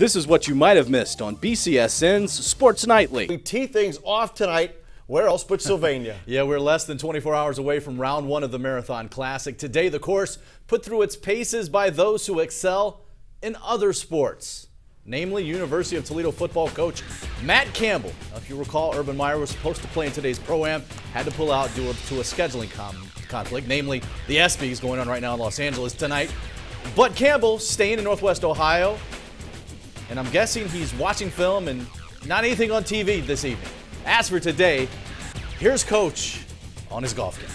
This is what you might have missed on BCSN's Sports Nightly. We tee things off tonight. Where else but Sylvania? Yeah, we're less than 24 hours away from round one of the Marathon Classic. Today, the course put through its paces by those who excel in other sports, namely University of Toledo football coach Matt Campbell. If you recall, Urban Meyer was supposed to play in today's Pro-Am, had to pull out due to a scheduling conflict, namely the ESPYs going on right now in Los Angeles tonight. But Campbell staying in Northwest Ohio, and I'm guessing he's watching film and not anything on TV this evening. As for today, here's Coach on his golf game.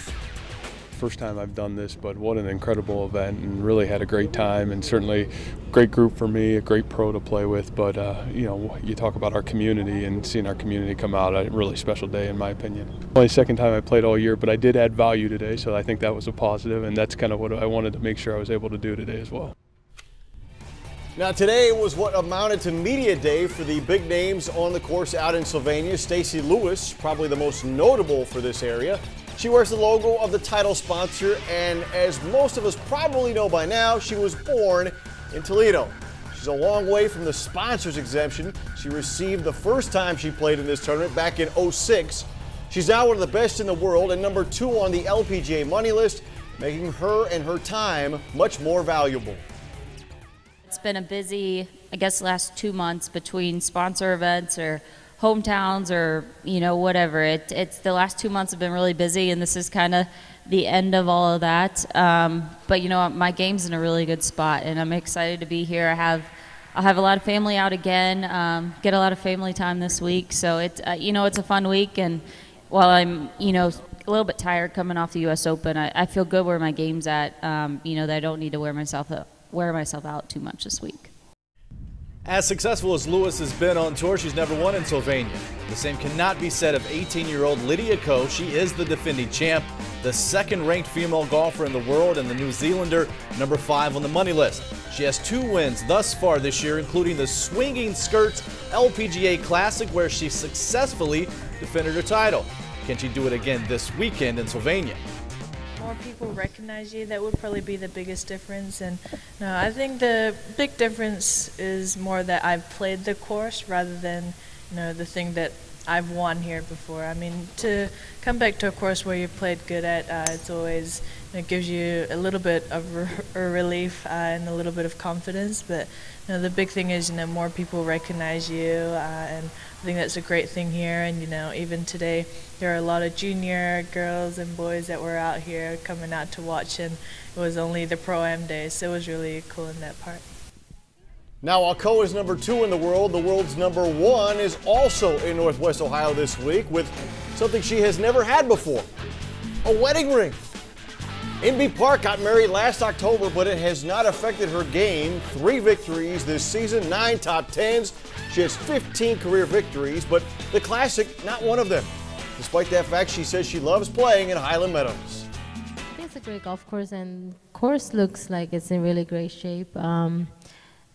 First time I've done this, but what an incredible event, and really had a great time, and certainly great group for me, a great pro to play with. But you know, you talk about our community and seeing our community come out, a really special day in my opinion. Only second time I played all year, but I did add value today, so I think that was a positive, and that's kind of what I wanted to make sure I was able to do today as well. Now today was what amounted to media day for the big names on the course out in Sylvania. Stacy Lewis, probably the most notable for this area. She wears the logo of the title sponsor, and as most of us probably know by now, she was born in Toledo. She's a long way from the sponsor's exemption she received the first time she played in this tournament back in '06. She's now one of the best in the world and number 2 on the LPGA money list, making her and her time much more valuable. It's been a busy, I guess, last 2 months between sponsor events or hometowns or, you know, whatever. It's the last 2 months have been really busy, and this is kind of the end of all of that. But, you know, my game's in a really good spot, and I'm excited to be here. I'll have a lot of family out again, get a lot of family time this week. So, you know, it's a fun week, and while I'm, you know, a little bit tired coming off the U.S. Open, I feel good where my game's at, you know, that I don't need to wear myself out too much this week. As successful as Lewis has been on tour, she's never won in Sylvania. The same cannot be said of 18-year-old Lydia Ko. She is the defending champ, the second-ranked female golfer in the world, and the New Zealander, number 5 on the money list. She has 2 wins thus far this year, including the Swinging Skirts LPGA Classic, where she successfully defended her title. Can she do it again this weekend in Sylvania? More people recognize you, that would probably be the biggest difference. And no, I think the big difference is more that I've played the course rather than, you know, the thing that I've won here before. I mean, to come back to a course where you've played good at, it's always, it gives you a little bit of relief and a little bit of confidence. But you know, the big thing is, you know, more people recognize you, and I think that's a great thing here. And you know, even today, there are a lot of junior girls and boys that were out here coming out to watch, and it was only the Pro-Am day, so it was really cool in that part. Now, while Ko is number 2 in the world's number 1 is also in Northwest Ohio this week with something she has never had before, a wedding ring. Inbee Park got married last October, but it has not affected her game. 3 victories this season, 9 top 10s. She has 15 career victories, but the Classic, not one of them. Despite that fact, she says she loves playing in Highland Meadows. I think it's a great golf course, and course looks like it's in really great shape.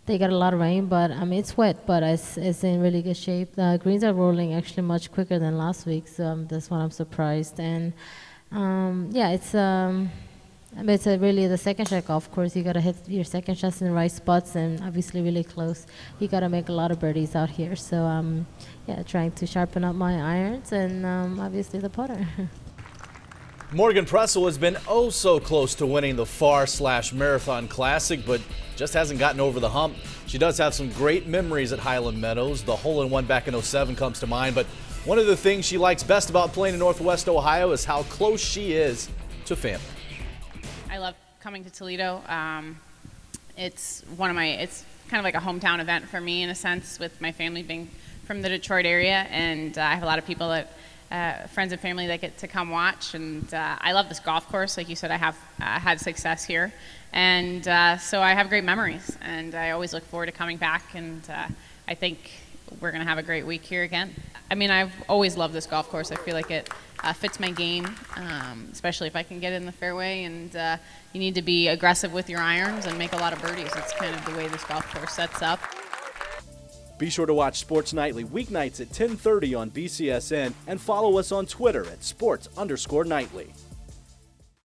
They got a lot of rain, but I mean it's wet, but it's in really good shape. The greens are rolling actually much quicker than last week, so that's why I'm surprised. And yeah, it's I mean, it's really the second shot golf course. You gotta hit your second shots in the right spots, and obviously really close. You gotta make a lot of birdies out here. So yeah, trying to sharpen up my irons and obviously the putter. Morgan Pressel has been oh so close to winning the Marathon Classic, but just hasn't gotten over the hump. She does have some great memories at Highland Meadows. The hole-in-one back in '07 comes to mind, but one of the things she likes best about playing in Northwest Ohio is how close she is to family. I love coming to Toledo. It's kind of like a hometown event for me in a sense, with my family being from the Detroit area, and I have a lot of people that friends and family that get to come watch, and I love this golf course. Like you said, I have had success here, and so I have great memories, and I always look forward to coming back, and I think we're going to have a great week here again. I mean, I've always loved this golf course. I feel like it fits my game, especially if I can get in the fairway, and you need to be aggressive with your irons and make a lot of birdies. It's kind of the way this golf course sets up. Be sure to watch Sports Nightly weeknights at 10:30 on BCSN and follow us on Twitter at sports_nightly.